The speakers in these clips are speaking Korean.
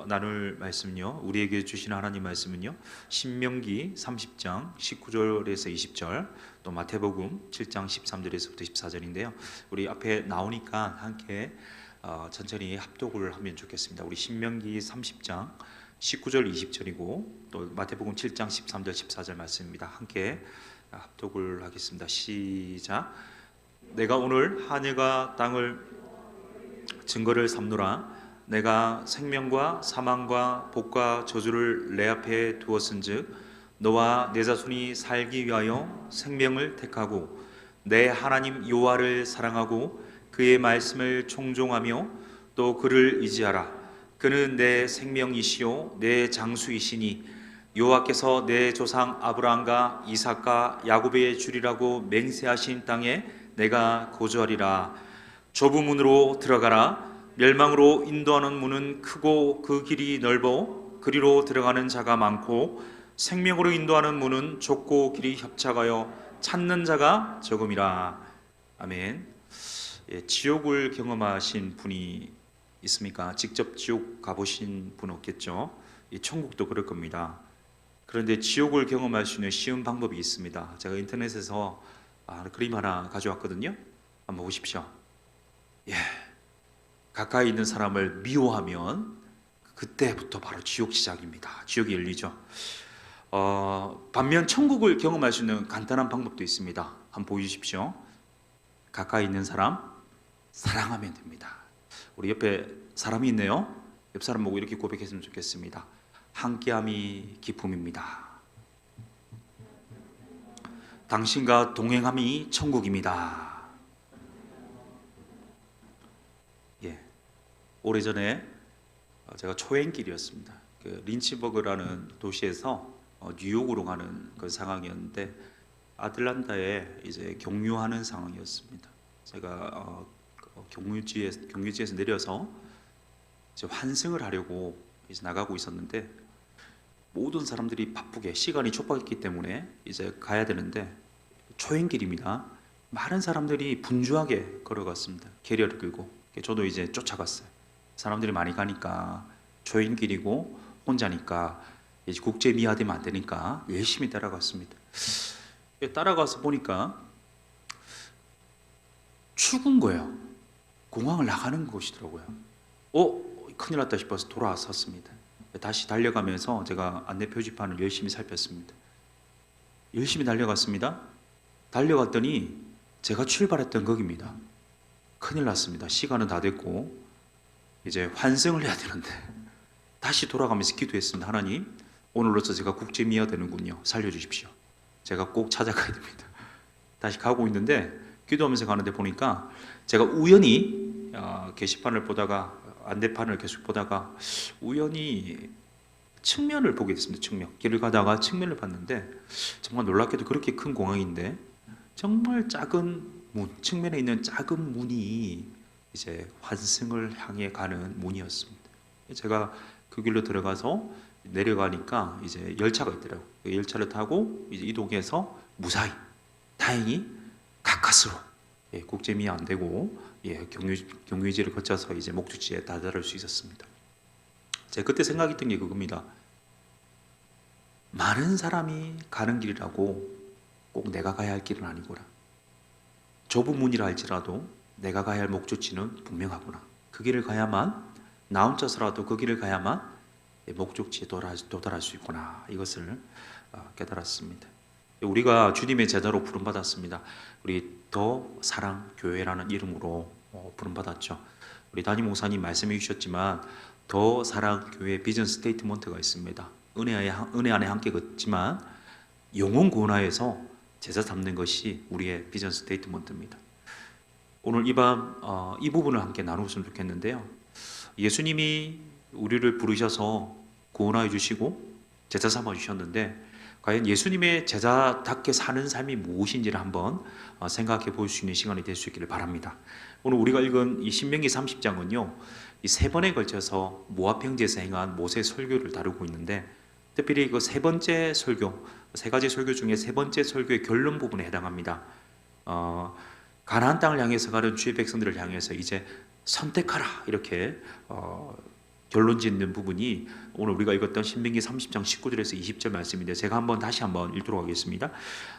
나눌 말씀은요, 우리에게 주시는 하나님 말씀은요, 신명기 30장 19절에서 20절, 또 마태복음 7장 13절에서부터 14절인데요. 우리 앞에 나오니까 함께 천천히 합독을 하면 좋겠습니다. 우리 신명기 30장 19절 20절이고 또 마태복음 7장 13절 14절 말씀입니다. 함께 합독을 하겠습니다. 시작. 내가 오늘 하늘과 땅을 증거를 삼노라. 내가 생명과 사망과 복과 저주를 내 앞에 두었은즉 너와 내 자손이 살기 위하여 생명을 택하고 내 하나님 여호와를 사랑하고 그의 말씀을 청종하며 또 그를 의지하라. 그는 내 생명이시요 내 장수이시니 여호와께서 내 조상 아브라함과 이삭과 야곱의 주리라고 맹세하신 땅에 내가 거주하리라. 좁은 문으로 들어가라. 멸망으로 인도하는 문은 크고 그 길이 넓어 그리로 들어가는 자가 많고 생명으로 인도하는 문은 좁고 길이 협착하여 찾는 자가 적음이라. 아멘. 지옥을 경험하신 분이 있습니까? 직접 지옥 가보신 분 없겠죠? 천국도 그럴 겁니다. 그런데 지옥을 경험할 수 있는 쉬운 방법이 있습니다. 제가 인터넷에서 그림 하나 가져왔거든요. 한번 보십시오. 가까이 있는 사람을 미워하면 그때부터 바로 지옥 시작입니다. 지옥이 열리죠. 반면 천국을 경험할 수 있는 간단한 방법도 있습니다. 한번 보여주십시오. 가까이 있는 사람 사랑하면 됩니다. 우리 옆에 사람이 있네요. 옆 사람 보고 이렇게 고백했으면 좋겠습니다. 함께함이 기쁨입니다. 당신과 동행함이 천국입니다. 오래전에 제가 초행길이었습니다. 그 린치버그라는 도시에서 뉴욕으로 가는 그 상황이었는데 아틀란타에 이제 경유하는 상황이었습니다. 제가 경유지에서 내려서 이제 환승을 하려고 이제 나가고 있었는데 모든 사람들이 바쁘게 시간이 촉박했기 때문에 이제 가야 되는데 초행길입니다. 많은 사람들이 분주하게 걸어갔습니다. 캐리어를 끌고 저도 이제 쫓아갔어요. 사람들이 많이 가니까 초행길이고 혼자니까 이제 국제 미화되면 안 되니까 열심히 따라갔습니다. 따라가서 보니까 죽은 거예요. 공항을 나가는 곳이더라고요. 큰일 났다 싶어서 돌아섰습니다. 다시 달려가면서 제가 안내 표지판을 열심히 살폈습니다. 열심히 달려갔습니다. 달려갔더니 제가 출발했던 거기입니다. 큰일 났습니다. 시간은 다 됐고 이제 환승을 해야 되는데 다시 돌아가면서 기도했습니다. 하나님, 오늘로서 제가 국제 미화 되는군요. 살려주십시오. 제가 꼭 찾아가야 됩니다. 다시 가고 있는데 기도하면서 가는데 보니까 제가 우연히 게시판을 보다가 안내판을 계속 보다가 우연히 측면을 보게 됐습니다. 측면. 길을 가다가 측면을 봤는데 정말 놀랍게도 그렇게 큰 공항인데 정말 작은 문, 측면에 있는 작은 문이 이제 환승을 향해 가는 문이었습니다. 제가 그 길로 들어가서 내려가니까 이제 열차가 있더라고요. 그 열차를 타고 이제 이동해서 무사히 다행히 가까스로 국제 미화 안 되고 경유지를 거쳐서 이제 목적지에 다다를 수 있었습니다. 제가 그때 생각했던 게 그겁니다. 많은 사람이 가는 길이라고 꼭 내가 가야 할 길은 아니구나. 좁은 문이라 할지라도 내가 가야 할 목적지는 분명하구나. 그 길을 가야만, 나 혼자서라도 그 길을 가야만 목적지에 도달할 수 있구나. 이것을 깨달았습니다. 우리가 주님의 제자로 부름받았습니다. 우리 더 사랑 교회라는 이름으로 부름받았죠. 우리 담임 목사님 말씀해 주셨지만 더 사랑 교회 비전 스테이트먼트가 있습니다. 은혜 안에 함께 걷지만 영혼 구원하여서 제자 삼는 것이 우리의 비전 스테이트먼트입니다. 오늘 이 밤 이 부분을 함께 나누었으면 좋겠는데요. 예수님이 우리를 부르셔서 구원하여 주시고 제자 삼아 주셨는데 과연 예수님의 제자답게 사는 삶이 무엇인지를 한번 생각해 볼 수 있는 시간이 될 수 있기를 바랍니다. 오늘 우리가 읽은 이 신명기 30장은요. 이 세 번에 걸쳐서 모압 평지에서 행한 모세 설교를 다루고 있는데 특별히 그 세 번째 설교, 세 가지 설교 중에 세 번째 설교의 결론 부분에 해당합니다. 가나안 땅을 향해서 가는 주의 백성들을 향해서 이제 선택하라 이렇게 결론 짓는 부분이 오늘 우리가 읽었던 신명기 30장 19절에서 20절 말씀인데 제가 다시 한번 읽도록 하겠습니다.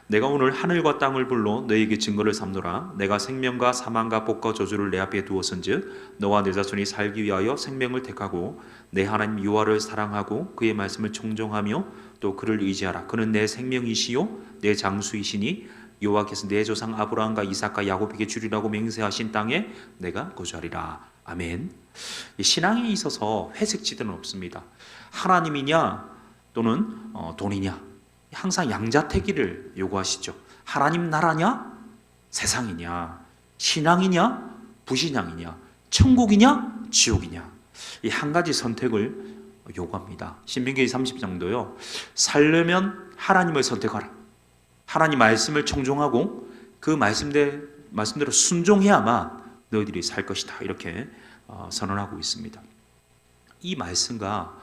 내가 오늘 하늘과 땅을 불러 너에게 증거를 삼노라. 내가 생명과 사망과 복과 저주를 내 앞에 두었은즉 너와 내 자손이 살기 위하여 생명을 택하고 내 하나님 여호와를 사랑하고 그의 말씀을 청종하며 또 그를 의지하라. 그는 내 생명이시요 내 장수이시니 여호와께서 내 조상 아브라함과 이삭과 야곱에게 주리라고 맹세하신 땅에 내가 거주하리라. 아멘. 신앙에 있어서 회색지대는 없습니다. 하나님이냐 또는 돈이냐, 항상 양자택일을 요구하시죠. 하나님 나라냐 세상이냐, 신앙이냐 부신앙이냐, 천국이냐 지옥이냐, 이 한 가지 선택을 요구합니다. 신명기 30장도요. 살려면 하나님을 선택하라. 하나님 말씀을 청종하고 그 말씀대로 순종해야만 너희들이 살 것이다. 이렇게 선언하고 있습니다. 이 말씀과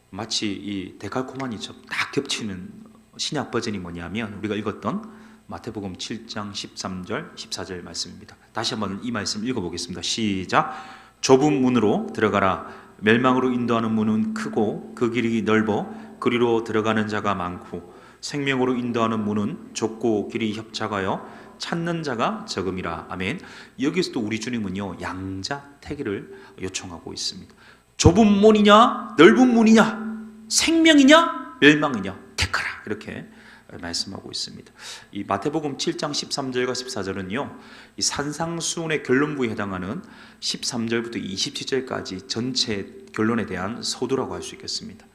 마치 이 데칼코마니처럼 딱 겹치는 신약 버전이 뭐냐면 우리가 읽었던 마태복음 7장 13절 14절 말씀입니다. 다시 한번 이 말씀 읽어보겠습니다. 시작. 좁은 문으로 들어가라. 멸망으로 인도하는 문은 크고 그 길이 넓어 그리로 들어가는 자가 많고 생명으로 인도하는 문은 좁고 길이 협착하여 찾는 자가 적음이라. 아멘. 여기서도 우리 주님은요 양자택일을 요청하고 있습니다. 좁은 문이냐 넓은 문이냐, 생명이냐 멸망이냐 택하라, 이렇게 말씀하고 있습니다. 이 마태복음 7장 13절과 14절은요 이 산상수훈의 결론부에 해당하는 13절부터 27절까지 전체 결론에 대한 서두라고 할 수 있겠습니다.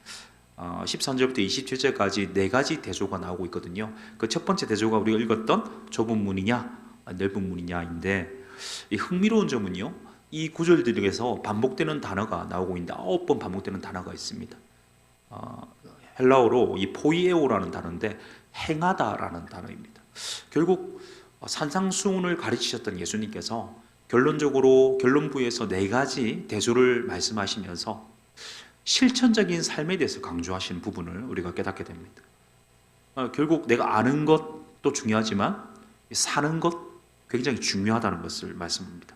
13절부터 27절까지 네 가지 대조가 나오고 있거든요. 그 첫 번째 대조가 우리가 읽었던 좁은 문이냐 넓은 문이냐인데, 이 흥미로운 점은요 이 구절들에서 반복되는 단어가 나오고 있는데 9번 반복되는 단어가 있습니다. 헬라어로 이 포이에오라는 단어인데 행하다라는 단어입니다. 결국 산상수훈을 가르치셨던 예수님께서 결론적으로 결론부에서 네 가지 대조를 말씀하시면서 실천적인 삶에 대해서 강조하시는 부분을 우리가 깨닫게 됩니다. 결국 내가 아는 것도 중요하지만 사는 것 굉장히 중요하다는 것을 말씀합니다.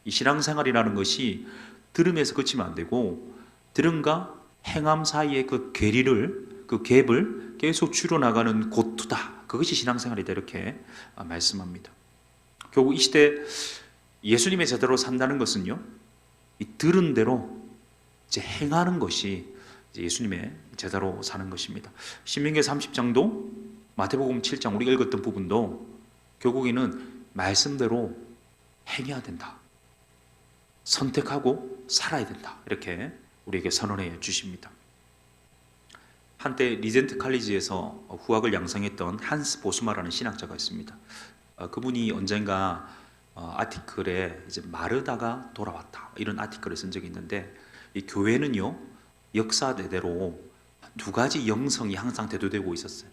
이 신앙생활이라는 것이 들음에서 그치면 안 되고 들음과 행함 사이의 그 괴리를, 그 갭을 계속 줄여나가는 고투다. 그것이 신앙생활이다, 이렇게 말씀합니다. 결국 이 시대 예수님의 제대로 산다는 것은요 이 들은 대로 이제 행하는 것이 이제 예수님의 제자로 사는 것입니다. 신명기 30장도 마태복음 7장 우리가 읽었던 부분도 결국에는 말씀대로 행해야 된다. 선택하고 살아야 된다. 이렇게 우리에게 선언해 주십니다. 한때 리젠트 칼리지에서 후학을 양성했던 한스 보수마라는 신학자가 있습니다. 그분이 언젠가 아티클에 이제 마르다가 돌아왔다 이런 아티클을 쓴 적이 있는데, 이 교회는요 역사대대로 두 가지 영성이 항상 대두되고 있었어요.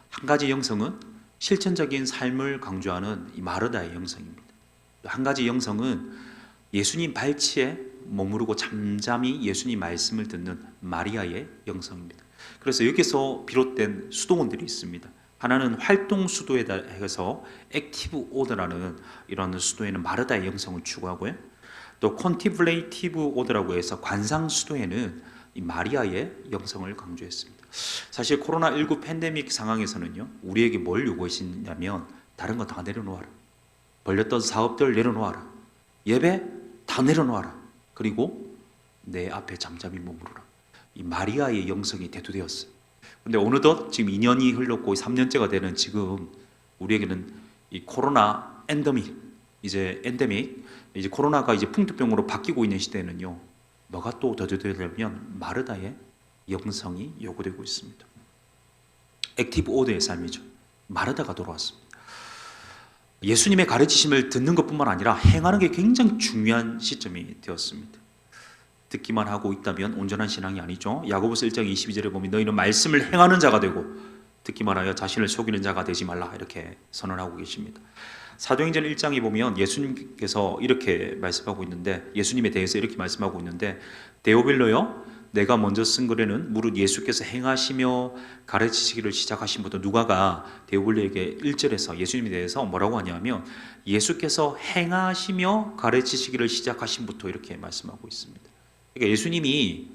한 가지 영성은 실천적인 삶을 강조하는 이 마르다의 영성입니다. 한 가지 영성은 예수님 발치에 머무르고 잠잠히 예수님 말씀을 듣는 마리아의 영성입니다. 그래서 여기서 비롯된 수도원들이 있습니다. 하나는 활동 수도에 해서 액티브 오더라는 이런 수도에는 마르다의 영성을 추구하고요. 또 컨티블레이티브 오더라고 해서 관상 수도에는 이 마리아의 영성을 강조했습니다. 사실 코로나19 팬데믹 상황에서는요 우리에게 뭘 요구하시냐면 다른 거 다 내려놓아라. 벌렸던 사업들 내려놓아라. 예배 다 내려놓아라. 그리고 내 앞에 잠잠히 머무르라. 이 마리아의 영성이 대두되었어요. 근데 어느덧 지금 2년이 흘렀고 3년째가 되는 지금 우리에게는 이 코로나 엔데믹, 이제 코로나가 이제 풍토병으로 바뀌고 있는 시대에는요 뭐가 또 대두되려면 마르다의 영성이 요구되고 있습니다. 액티브 오더의 삶이죠. 마르다가 돌아왔습니다. 예수님의 가르치심을 듣는 것뿐만 아니라 행하는 게 굉장히 중요한 시점이 되었습니다. 듣기만 하고 있다면 온전한 신앙이 아니죠. 야고보서 1장 22절에 보면 너희는 말씀을 행하는 자가 되고 듣기만 하여 자신을 속이는 자가 되지 말라, 이렇게 선언하고 계십니다. 사도행전 1장에 보면 예수님께서 이렇게 말씀하고 있는데, 예수님에 대해서 이렇게 말씀하고 있는데, 데오빌로여 내가 먼저 쓴 글에는 무릇 예수께서 행하시며 가르치시기를 시작하신부터, 누가가 데오빌로에게 1절에서 예수님에 대해서 뭐라고 하냐면 예수께서 행하시며 가르치시기를 시작하신부터 이렇게 말씀하고 있습니다. 그러니까 예수님이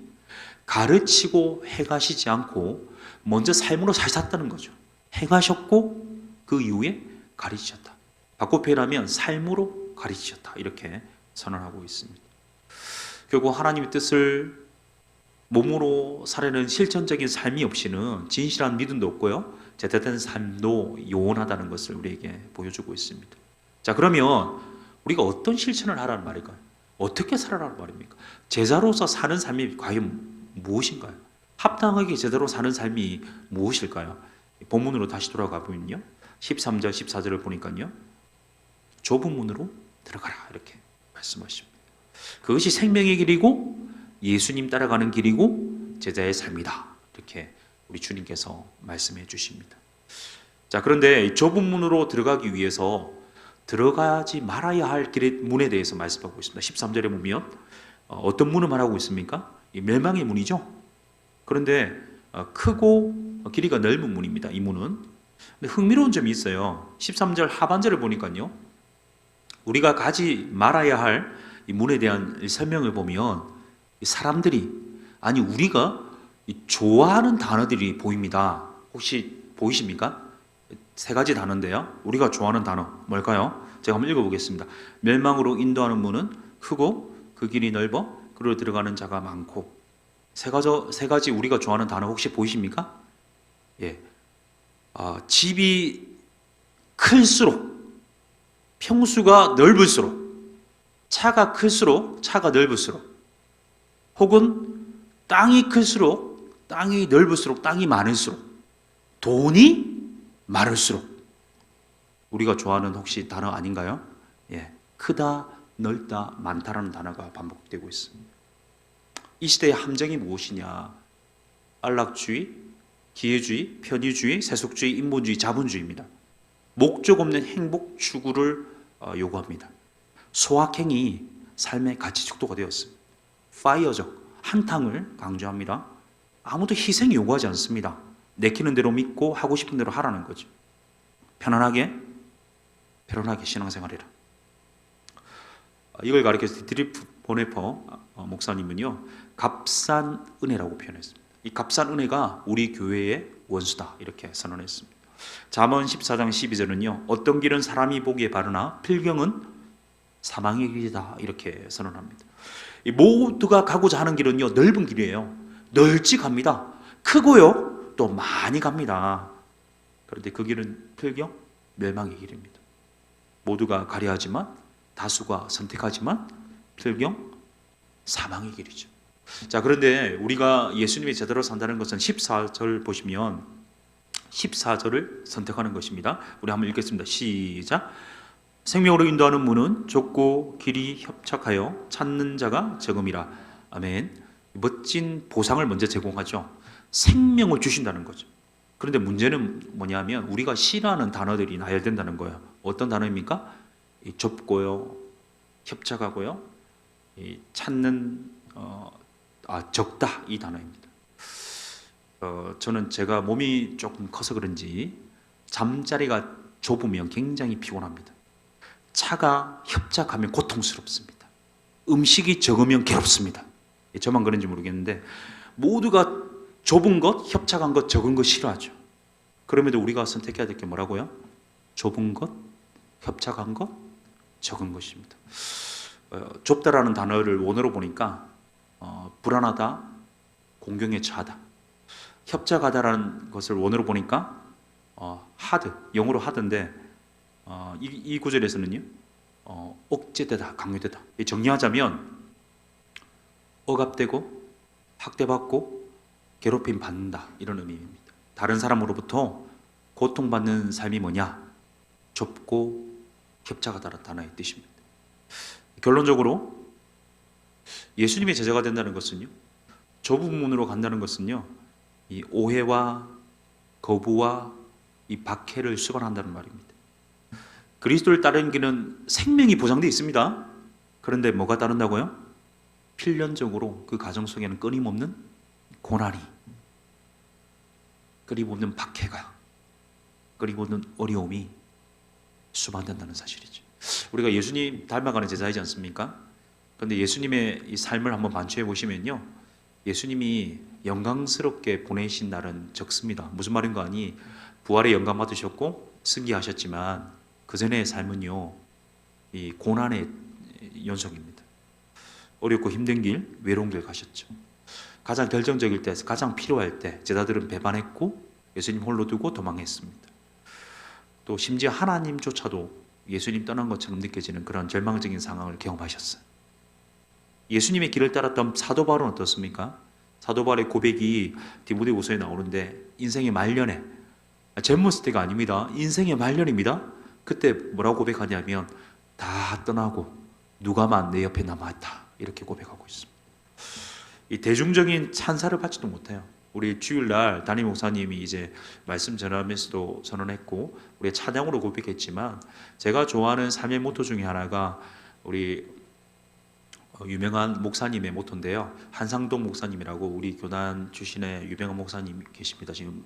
가르치고 행하시지 않고 먼저 삶으로 사셨다는 거죠. 행하셨고 그 이후에 가르치셨다. 바꿔 표현하면 삶으로 가르치셨다. 이렇게 선언하고 있습니다. 결국 하나님의 뜻을 몸으로 살아내는 실천적인 삶이 없이는 진실한 믿음도 없고요. 제대된 삶도 요원하다는 것을 우리에게 보여주고 있습니다. 자, 그러면 우리가 어떤 실천을 하라는 말일까요? 어떻게 살아라는 말입니까? 제자로서 사는 삶이 과연 무엇인가요? 합당하게 제대로 사는 삶이 무엇일까요? 본문으로 다시 돌아가 보면요. 13절, 14절을 보니까요. 좁은 문으로 들어가라 이렇게 말씀하십니다. 그것이 생명의 길이고 예수님 따라가는 길이고 제자의 삶이다. 이렇게 우리 주님께서 말씀해 주십니다. 자, 그런데 좁은 문으로 들어가기 위해서 들어가지 말아야 할 길의 문에 대해서 말씀하고 있습니다. 13절에 보면 어떤 문을 말하고 있습니까? 멸망의 문이죠. 그런데 크고 길이가 넓은 문입니다. 이 문은. 근데 흥미로운 점이 있어요. 13절 하반절을 보니까요. 우리가 가지 말아야 할 이 문에 대한 설명을 보면 사람들이 아니 우리가 좋아하는 단어들이 보입니다. 혹시 보이십니까? 세 가지 단어인데요. 우리가 좋아하는 단어 뭘까요? 제가 한번 읽어보겠습니다. 멸망으로 인도하는 문은 크고 그 길이 넓어 그리로 들어가는 자가 많고. 세 가지 우리가 좋아하는 단어 혹시 보이십니까? 예, 집이 클수록 평수가 넓을수록 차가 클수록 차가 넓을수록 혹은 땅이 클수록 땅이 넓을수록 땅이 많을수록 돈이 많을수록 우리가 좋아하는 혹시 단어 아닌가요? 예, 크다, 넓다, 많다라는 단어가 반복되고 있습니다. 이 시대의 함정이 무엇이냐? 안락주의, 기회주의, 편의주의, 세속주의, 인본주의, 자본주의입니다. 목적 없는 행복 추구를 요구합니다. 소확행이 삶의 가치 축도가 되었습니다. 파이어적, 한탕을 강조합니다. 아무도 희생 요구하지 않습니다. 내키는 대로 믿고 하고 싶은 대로 하라는 거죠. 편안하게 신앙생활해라. 이걸 가리켜서 디트리프 보네퍼 목사님은요, 값싼 은혜라고 표현했습니다. 이 값싼 은혜가 우리 교회의 원수다 이렇게 선언했습니다. 잠언 14장 12절은요, 어떤 길은 사람이 보기에 바르나 필경은 사망의 길이다 이렇게 선언합니다. 이 모두가 가고자 하는 길은요, 넓은 길이에요. 널찍합니다. 크고요, 또 많이 갑니다. 그런데 그 길은 필경 멸망의 길입니다. 모두가 가려하지만 다수가 선택하지만 필경 사망의 길이죠. 자, 그런데 우리가 예수님이 제대로 산다는 것은 14절 보시면 14절을 선택하는 것입니다. 우리 한번 읽겠습니다. 시작. 생명으로 인도하는 문은 좁고 길이 협착하여 찾는 자가 적음이라. 아멘. 멋진 보상을 먼저 제공하죠. 생명을 주신다는 거죠. 그런데 문제는 뭐냐면 우리가 싫어하는 단어들이 나열된다는 거예요. 어떤 단어입니까? 좁고요, 협착하고요, 찾는 적다 이 단어입니다. 저는 제가 몸이 조금 커서 그런지 잠자리가 좁으면 굉장히 피곤합니다. 차가 협착하면 고통스럽습니다. 음식이 적으면 괴롭습니다. 저만 그런지 모르겠는데 모두가 좁은 것, 협착한 것, 적은 것 싫어하죠. 그럼에도 우리가 선택해야 될 게 뭐라고요? 좁은 것, 협착한 것, 적은 것입니다. 좁다라는 단어를 원어로 보니까 불안하다, 공경에 처하다. 협착하다라는 것을 원어로 보니까 하드, 영어로 하드인데 이 구절에서는요, 억제되다, 강요되다. 정리하자면 억압되고 학대받고 괴롭힘 받는다 이런 의미입니다. 다른 사람으로부터 고통받는 삶이 뭐냐? 좁고 협착하다라는 단어의 뜻입니다. 결론적으로 예수님의 제자가 된다는 것은요, 좁은 문으로 간다는 것은요, 이 오해와 거부와 이 박해를 수반한다는 말입니다. 그리스도를 따르는 길은 생명이 보장되어 있습니다. 그런데 뭐가 따른다고요? 필연적으로 그 가정 속에는 끊임없는 고난이, 끊임없는 박해가, 끊임없는 어려움이 수반된다는 사실이죠. 우리가 예수님 닮아가는 제자이지 않습니까? 그런데 예수님의 이 삶을 한번 반추해 보시면요, 예수님이 영광스럽게 보내신 날은 적습니다. 무슨 말인가 하니 부활의 영광 받으셨고 승리하셨지만 그 전의 삶은요, 이 고난의 연속입니다. 어렵고 힘든 길, 외로운 길 가셨죠. 가장 결정적일 때, 가장 필요할 때 제자들은 배반했고 예수님 홀로 두고 도망했습니다. 또 심지어 하나님조차도 예수님 떠난 것처럼 느껴지는 그런 절망적인 상황을 경험하셨어요. 예수님의 길을 따랐던 사도 바울은 어떻습니까? 사도 바울의 고백이 디모데후서에 나오는데 인생의 말년에, 젊었을 때가 아닙니다. 인생의 말년입니다. 그때 뭐라고 고백하냐면 다 떠나고 누가만 내 옆에 남아있다, 이렇게 고백하고 있습니다. 이 대중적인 찬사를 받지도 못해요. 우리 주일날 담임 목사님이 이제 말씀 전하면서도 선언했고 우리 찬양으로 고백했지만, 제가 좋아하는 삶의 모토 중에 하나가 우리 유명한 목사님의 모토인데요, 한상동 목사님이라고 우리 교단 출신의 유명한 목사님 계십니다. 지금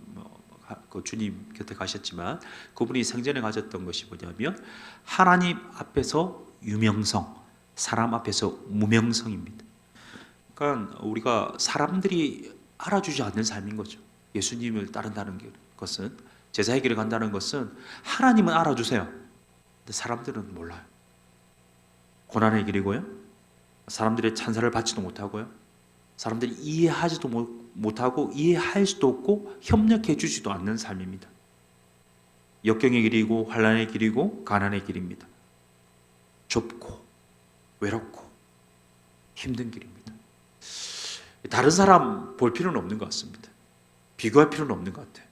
그 주님 곁에 가셨지만 그분이 생전에 가졌던 것이 뭐냐면 하나님 앞에서 유명성, 사람 앞에서 무명성입니다. 그러니까 우리가 사람들이 알아주지 않는 삶인 거죠. 예수님을 따른다는 것은, 제자의 길을 간다는 것은 하나님은 알아주세요. 근데 사람들은 몰라요. 고난의 길이고요, 사람들의 찬사를 받지도 못하고요, 사람들이 이해하지도 못하고 이해할 수도 없고 협력해 주지도 않는 삶입니다. 역경의 길이고 환난의 길이고 가난의 길입니다. 좁고 외롭고 힘든 길입니다. 다른 사람 볼 필요는 없는 것 같습니다. 비교할 필요는 없는 것 같아요.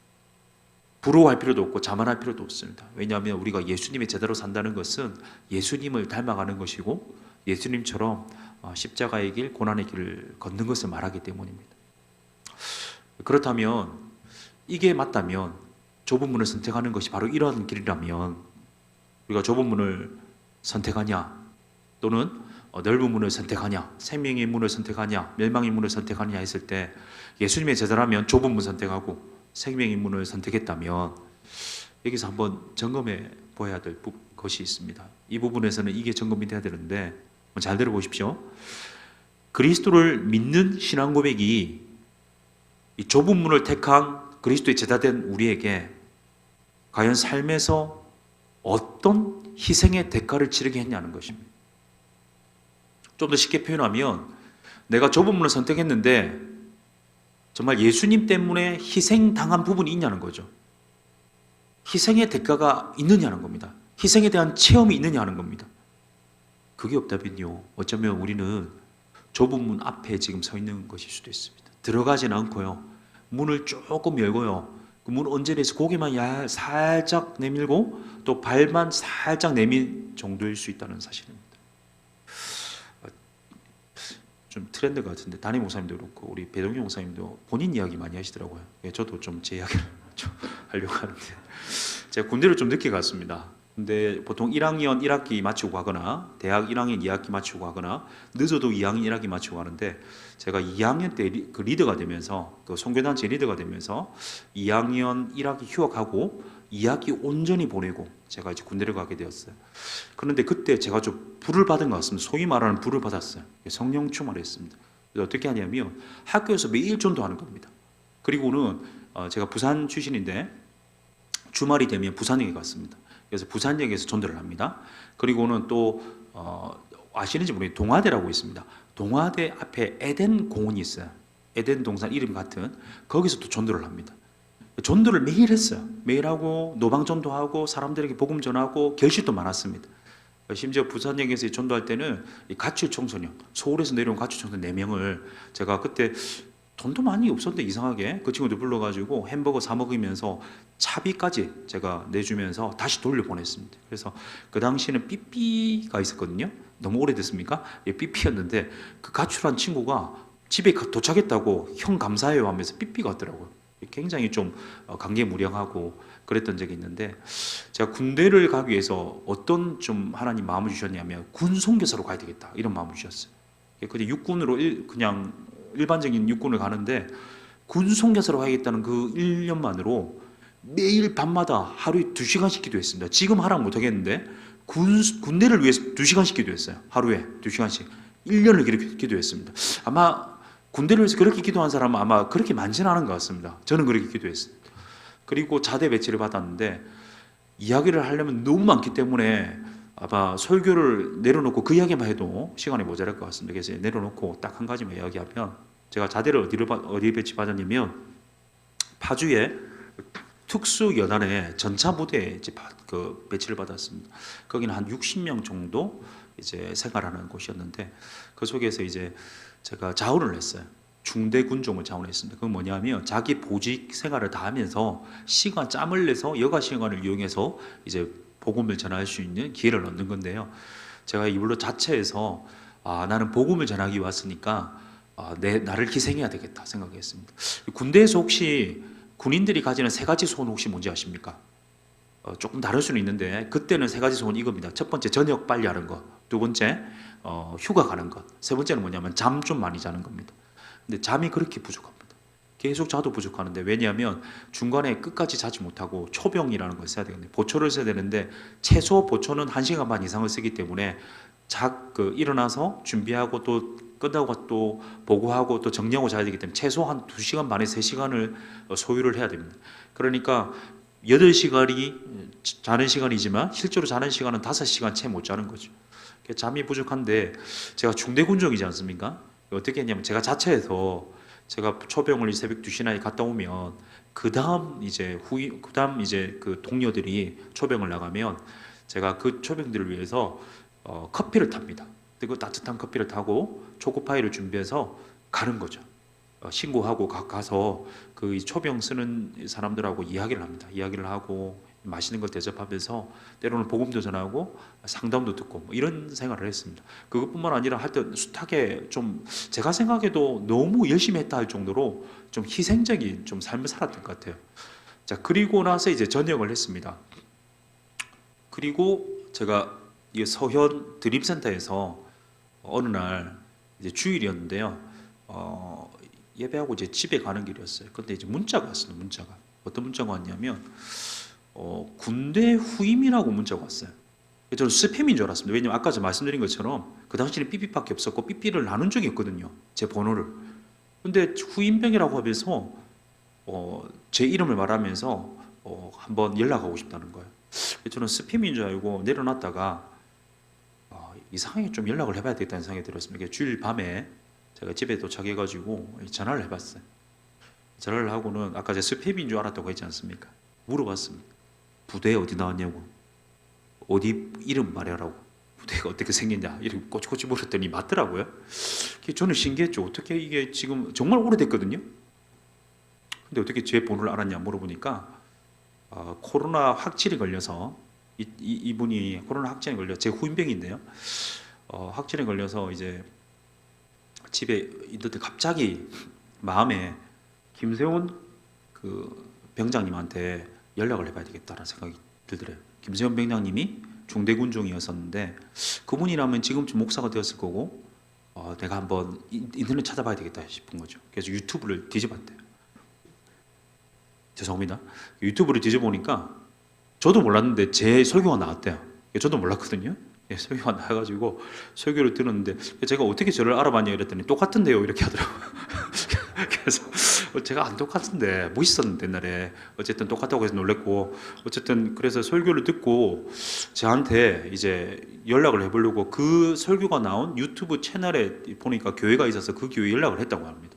부러워할 필요도 없고 자만할 필요도 없습니다. 왜냐하면 우리가 예수님의 제대로 산다는 것은 예수님을 닮아가는 것이고 예수님처럼 십자가의 길, 고난의 길을 걷는 것을 말하기 때문입니다. 그렇다면 이게 맞다면 좁은 문을 선택하는 것이 바로 이런 길이라면 우리가 좁은 문을 선택하냐 또는 넓은 문을 선택하냐, 생명의 문을 선택하냐, 멸망의 문을 선택하냐 했을 때 예수님의 제자라면 좁은 문 선택하고 생명의 문을 선택했다면 여기서 한번 점검해 보아야 될 것이 있습니다. 이 부분에서는 이게 점검이 돼야 되는데 잘 들어보십시오. 그리스도를 믿는 신앙 고백이 이 좁은 문을 택한 그리스도의 제자된 우리에게 과연 삶에서 어떤 희생의 대가를 치르게 했냐는 것입니다. 좀 더 쉽게 표현하면 내가 좁은 문을 선택했는데 정말 예수님 때문에 희생당한 부분이 있냐는 거죠. 희생의 대가가 있느냐는 겁니다. 희생에 대한 체험이 있느냐는 겁니다. 그게 없다면요, 어쩌면 우리는 좁은 문 앞에 지금 서 있는 것일 수도 있습니다. 들어가지는 않고요, 문을 조금 열고요, 그 문 언저리에서 고개만 살짝 내밀고 또 발만 살짝 내민 정도일 수 있다는 사실입니다. 좀 트렌드 같은데 담임 목사님도 그렇고 우리 배동희 목사님도 본인 이야기 많이 하시더라고요. 저도 좀 제 이야기를 좀 하려고 하는데, 제가 군대를 좀 늦게 갔습니다. 근데 보통 1학년 1학기 마치고 가거나 대학 1학년 2학기 마치고 가거나 늦어도 2학년 1학기 마치고 가는데, 제가 2학년 때 그 리더가 되면서, 그 선교단체 리더가 되면서 2학년 1학기 휴학하고 2학기 온전히 보내고 제가 이제 군대를 가게 되었어요. 그런데 그때 제가 좀 불을 받은 것 같습니다. 소위 말하는 불을 받았어요. 성령 충만을 했습니다. 그래서 어떻게 하냐면 학교에서 매일 전도하는 겁니다. 그리고는 제가 부산 출신인데 주말이 되면 부산역에 갔습니다. 그래서 부산역에서 전도를 합니다. 그리고는 또 아시는지 모르겠는데 동아대라고 있습니다. 동아대 앞에 에덴 공원이 있어요. 에덴 동산 이름 같은, 거기서 또 전도를 합니다. 전도를 매일 했어요. 매일 하고 노방 전도하고 사람들에게 복음 전하고 결실도 많았습니다. 심지어 부산역에서 전도할 때는 가출 청소년, 서울에서 내려온 가출 청소년 4명을 제가 그때 돈도 많이 없었는데 이상하게 그 친구들 불러가지고 햄버거 사 먹으면서 차비까지 제가 내주면서 다시 돌려보냈습니다. 그래서 그 당시에는 삐삐가 있었거든요. 너무 오래됐습니까? 삐삐였는데 그 가출한 친구가 집에 도착했다고 형 감사해요 하면서 삐삐가 왔더라고요. 굉장히 좀 강개무량하고 그랬던 적이 있는데, 제가 군대를 가기 위해서 어떤 좀 하나님 마음을 주셨냐면 군 선교사로 가야 되겠다 이런 마음을 주셨어요. 근데 육군으로 그냥 일반적인 육군을 가는데 군 선교사로 가야겠다는 그 1년만으로 매일 밤마다 하루에 2시간씩 기도했습니다. 지금 하라 못하겠는데 군대를 위해서 2시간씩 기도했어요. 하루에 2시간씩. 1년을 그렇게 기도했습니다. 아마 군대를 위해서 그렇게 기도한 사람은 아마 그렇게 많지는 않은 것 같습니다. 저는 그렇게 기도했습니다. 그리고 자대 배치를 받았는데 이야기를 하려면 너무 많기 때문에 아마 설교를 내려놓고 그 이야기만 해도 시간이 모자랄 것 같습니다. 그래서 내려놓고 딱 한 가지만 이야기하면, 제가 자대를 어디 배치 받았냐면 파주에 특수여단의 전차 부대에 이제 그 배치를 받았습니다. 거기는 한 60명 정도 이제 생활하는 곳이었는데, 그 속에서 이제 제가 자원을 했어요. 중대 군종을 자원했습니다. 그건 뭐냐면 자기 보직 생활을 다 하면서 시간 짬을 내서 여가 시간을 이용해서 이제 복음을 전할 수 있는 기회를 얻는 건데요. 제가 이불로 자체에서 나는 복음을 전하기 왔으니까 나를 희생해야 되겠다 생각했습니다. 군대에서 혹시 군인들이 가지는 세 가지 소원 혹시 뭔지 아십니까? 조금 다를 수는 있는데 그때는 세 가지 소원 이겁니다. 첫 번째, 저녁 빨리 하는 거. 두 번째, 휴가 가는 것. 세 번째는 뭐냐면 잠 좀 많이 자는 겁니다. 근데 잠이 그렇게 부족합니다. 계속 자도 부족하는데, 왜냐하면 중간에 끝까지 자지 못하고 초병이라는 걸 써야 되는데, 보초를 써야 되는데 최소 보초는 1시간 반 이상을 쓰기 때문에 일어나서 준비하고 또 끝나고 또 보고하고 또 정리하고 자야 되기 때문에 최소 한 2시간 반에 3시간을 소요를 해야 됩니다. 그러니까 8시간이 자는 시간이지만 실제로 자는 시간은 5시간 채 못 자는 거죠. 잠이 부족한데, 제가 중대군종이지 않습니까? 어떻게 했냐면 제가 자체에서 제가 초병을 새벽 2시나 갔다 오면 그 다음 이제 그 동료들이 초병을 나가면 제가 그 초병들을 위해서 커피를 탑니다. 그리고 따뜻한 커피를 타고 초코파이를 준비해서 가는 거죠. 신고하고 가서 그 초병 쓰는 사람들하고 이야기를 합니다. 이야기를 하고 맛있는 걸 대접하면서 때로는 복음도 전하고 상담도 듣고 뭐 이런 생활을 했습니다. 그것뿐만 아니라 하여튼 숱하게 좀 제가 생각해도 너무 열심히 했다 할 정도로 좀 희생적인 좀 삶을 살았던 것 같아요. 자, 그리고 나서 이제 전역을 했습니다. 그리고 제가 이 서현 드림센터에서 어느 날 이제 주일이었는데요. 예배하고 이제 집에 가는 길이었어요. 근데 이제 문자가 왔어요. 문자가 어떤 문자가 왔냐면 군대 후임이라고 문자가 왔어요. 저는 스팸인 줄 알았습니다. 왜냐면 아까 제가 말씀드린 것처럼 그 당시에는 삐삐밖에 없었고 삐삐를 나눈 적이 없거든요. 제 번호를. 근데 후임병이라고 하면서 제 이름을 말하면서 한번 연락하고 싶다는 거예요. 저는 스팸인 줄 알고 내려놨다가 이상하게 좀 연락을 해봐야 되겠다는 생각이 들었습니다. 주일 밤에 제가 집에 도착해가지고 전화를 해봤어요. 전화를 하고는 아까 제가 스팸인 줄 알았다고 했지 않습니까? 물어봤습니다. 부대 어디 나왔냐고, 어디 이름 말해라고, 부대가 어떻게 생겼냐 이렇게 꼬치꼬치 물었더니 맞더라고요. 저는 신기했죠. 어떻게 이게 지금 정말 오래됐거든요. 근데 어떻게 제 번호를 알았냐 물어보니까 코로나 확진이 걸려서 이분이 코로나 확진에 걸려 제 후임병인데요. 확진에 걸려서 이제 집에 있는데 갑자기 마음에 김세훈 그 병장님한테 연락을 해봐야 되겠다라는 생각이 들더래요. 김세훈 병장님이 중대군종이었었는데 그분이라면 지금쯤 목사가 되었을 거고 내가 한번 인터넷 찾아봐야 되겠다 싶은 거죠. 그래서 유튜브를 뒤져봤대요. 죄송합니다. 유튜브를 뒤져보니까 저도 몰랐는데 제 설교가 나왔대요. 저도 몰랐거든요. 설교가 나와가지고 설교를 들었는데 제가 어떻게 저를 알아봤냐 이랬더니 똑같은데요 이렇게 하더라고요. 그래서 제가 안 똑같은데 멋있었는데 옛날에 어쨌든 똑같다고 해서 놀랬고, 어쨌든 그래서 설교를 듣고 저한테 이제 연락을 해보려고 그 설교가 나온 유튜브 채널에 보니까 교회가 있어서 그 교회에 연락을 했다고 합니다.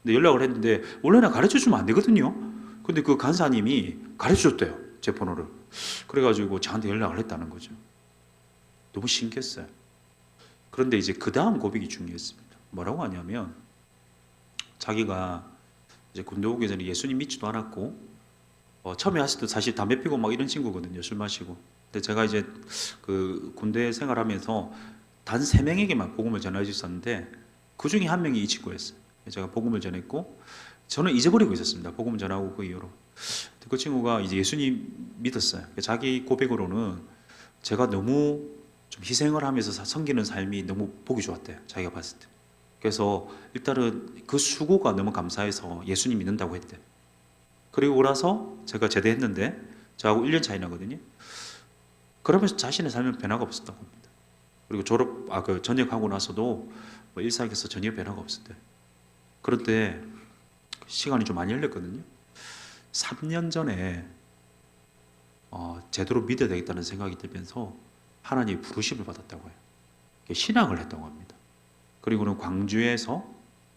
근데 연락을 했는데 원래는 가르쳐주면 안 되거든요. 근데 그 간사님이 가르쳐줬대요, 제 번호를. 그래가지고 저한테 연락을 했다는 거죠. 너무 신기했어요. 그런데 이제 그 다음 고백이 중요했습니다. 뭐라고 하냐면 자기가 이제 군대 오기 전에 예수님 믿지도 않았고 처음에 왔을 때 사실 담배 피고 막 이런 친구거든요. 술 마시고. 근데 제가 이제 그 군대 생활하면서 단 3명에게만 복음을 전해 주셨는데 그 중에 한 명이 이 친구였어요. 제가 복음을 전했고 저는 잊어버리고 있었습니다. 복음을 전하고 그 이후로. 그 친구가 이제 예수님 믿었어요. 자기 고백으로는 제가 너무 좀 희생을 하면서 섬기는 삶이 너무 보기 좋았대요. 자기가 봤을 때. 그래서 일단은 그 수고가 너무 감사해서 예수님 믿는다고 했대요. 그리고 나서 제가 제대했는데 저하고 1년 차이 나거든요. 그러면서 자신의 삶은 변화가 없었다고 합니다. 그리고 전역하고 나서도 뭐 일상에서 전혀 변화가 없었대요. 그런데 시간이 좀 많이 흘렀거든요. 3년 전에 제대로 믿어야 되겠다는 생각이 들면서 하나님의 부르심을 받았다고 해요. 신앙을 했다고 합니다. 그리고는 광주에서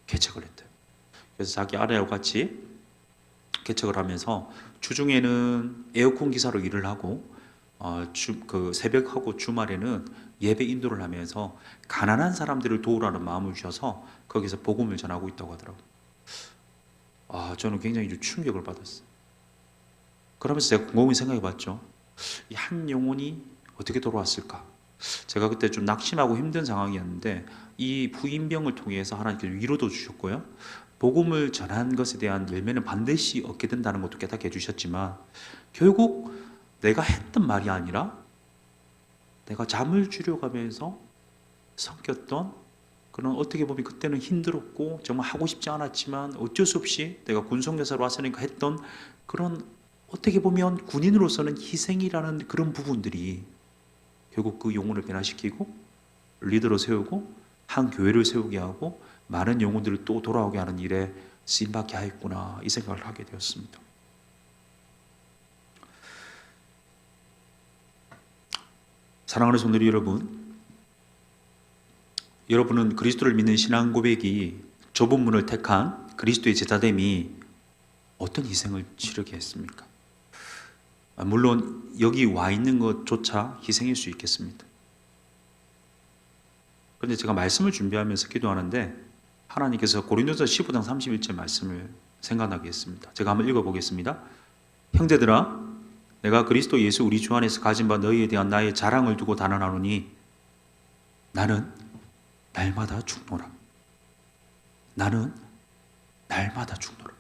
개척을 했대요. 그래서 자기 아내와 같이 개척을 하면서 주중에는 에어컨 기사로 일을 하고 새벽하고 주말에는 예배 인도를 하면서 가난한 사람들을 도우라는 마음을 주셔서 거기서 복음을 전하고 있다고 하더라고요. 저는 굉장히 좀 충격을 받았어요. 그러면서 제가 곰곰이 생각해 봤죠. 이 한 영혼이 어떻게 돌아왔을까? 제가 그때 좀 낙심하고 힘든 상황이었는데 이 부인병을 통해서 하나님께서 위로도 주셨고요. 복음을 전한 것에 대한 열매는 반드시 얻게 된다는 것도 깨닫게 해주셨지만 결국 내가 했던 말이 아니라 내가 잠을 줄여가면서 섞였던 그런, 어떻게 보면 그때는 힘들었고 정말 하고 싶지 않았지만 어쩔 수 없이 내가 군성여사로 왔으니까 했던 그런, 어떻게 보면 군인으로서는 희생이라는 그런 부분들이 결국 그 영혼을 변화시키고 리더로 세우고 한 교회를 세우게 하고 많은 영혼들을 또 돌아오게 하는 일에 쓰임받게 하였구나, 이 생각을 하게 되었습니다. 사랑하는 성도님 여러분, 여러분은 그리스도를 믿는 신앙 고백이 좁은 문을 택한 그리스도의 제자됨이 어떤 희생을 치르게 했습니까? 물론 여기 와 있는 것조차 희생일 수 있겠습니다. 그런데 제가 말씀을 준비하면서 기도하는데 하나님께서 고린도서 15장 31절 말씀을 생각나게 했습니다. 제가 한번 읽어보겠습니다. 형제들아, 내가 그리스도 예수 우리 주 안에서 가진 바 너희에 대한 나의 자랑을 두고 단언하노니 나는 날마다 죽노라. 나는 날마다 죽노라.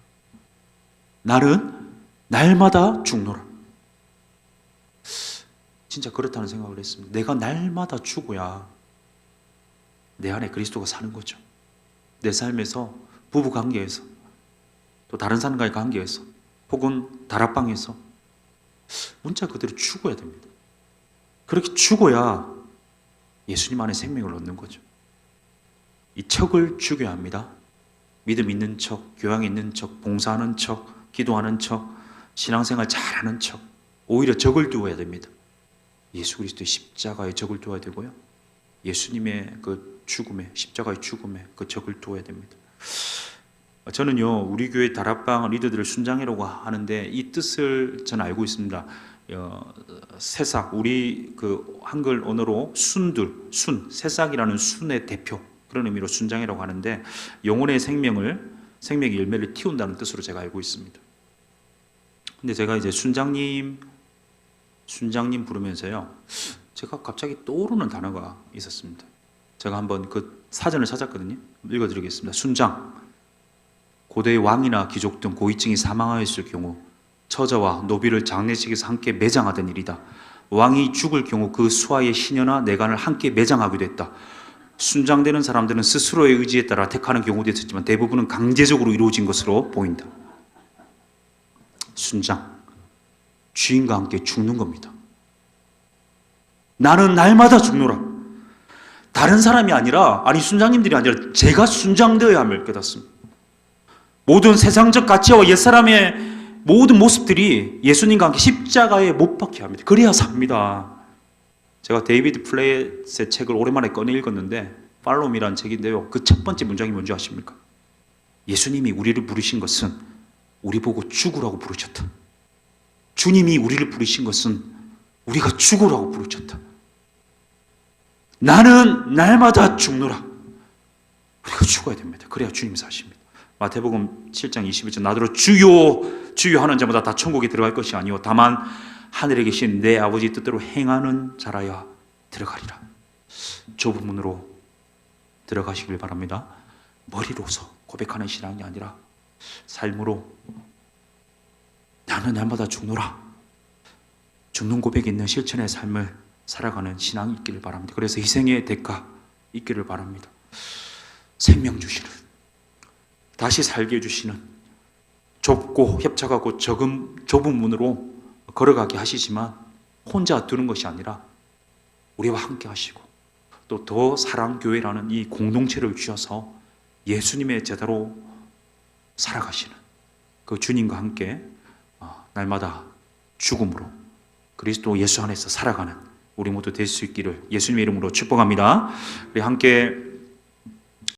나는 날마다 죽노라. 진짜 그렇다는 생각을 했습니다. 내가 날마다 죽어야 내 안에 그리스도가 사는 거죠. 내 삶에서, 부부 관계에서, 또 다른 사람과의 관계에서, 혹은 다락방에서 문자 그대로 죽어야 됩니다. 그렇게 죽어야 예수님 안에 생명을 얻는 거죠. 이 척을 죽여야 합니다. 믿음 있는 척, 교양 있는 척, 봉사하는 척, 기도하는 척, 신앙생활 잘하는 척, 오히려 적을 두어야 됩니다. 예수 그리스도의 십자가의 적을 두어야 되고요. 예수님의 그 죽음에, 십자가의 죽음에 그 적을 두어야 됩니다. 저는요, 우리 교회 다락방 리더들을 순장이라고 하는데 이 뜻을 저는 알고 있습니다. 새싹, 우리 그 한글 언어로 새싹이라는 순의 대표, 그런 의미로 순장이라고 하는데 영혼의 생명의 열매를 틔운다는 뜻으로 제가 알고 있습니다. 근데 제가 이제 순장님 부르면서요, 제가 갑자기 떠오르는 단어가 있었습니다. 제가 한번 그 사전을 찾았거든요. 읽어드리겠습니다. 순장, 고대의 왕이나 귀족 등 고위층이 사망하였을 경우 처자와 노비를 장례식에서 함께 매장하던 일이다. 왕이 죽을 경우 그 수하의 시녀나 내간을 함께 매장하기도 했다. 순장되는 사람들은 스스로의 의지에 따라 택하는 경우도 있었지만 대부분은 강제적으로 이루어진 것으로 보인다. 순장, 주인과 함께 죽는 겁니다. 나는 날마다 죽노라. 다른 사람이 아니라, 순장님들이 아니라 제가 순장되어야 함을 깨닫습니다. 모든 세상적 가치와 옛사람의 모든 모습들이 예수님과 함께 십자가에 못 박혀야 합니다. 그래야 삽니다. 제가 데이비드 플레이의 책을 오랜만에 꺼내 읽었는데 팔로미라는 책인데요, 그 첫 번째 문장이 뭔지 아십니까? 예수님이 우리를 부르신 것은 우리 보고 죽으라고 부르셨다. 주님이 우리를 부르신 것은 우리가 죽으라고 부르셨다. 나는 날마다 죽노라. 우리가 죽어야 됩니다. 그래야 주님 사십니다. 마태복음 7장 21절, 나더러 주여 주여 하는 자마다 다 천국에 들어갈 것이 아니오 다만 하늘에 계신 내 아버지 뜻대로 행하는 자라야 들어가리라. 좁은 문으로 들어가시길 바랍니다. 머리로서 고백하는 신앙이 아니라 삶으로 나는 날마다 죽노라. 죽는 고백이 있는 실천의 삶을 살아가는 신앙이 있기를 바랍니다. 그래서 희생의 대가 있기를 바랍니다. 생명 주시는, 다시 살게 해주시는, 좁고 협착하고 좁은 문으로 걸어가게 하시지만 혼자 두는 것이 아니라 우리와 함께 하시고 또 더 사랑교회라는 이 공동체를 주셔서 예수님의 제자로 살아가시는 그 주님과 함께 날마다 죽음으로 그리스도 예수 안에서 살아가는 우리 모두 될 수 있기를 예수님의 이름으로 축복합니다. 우리 함께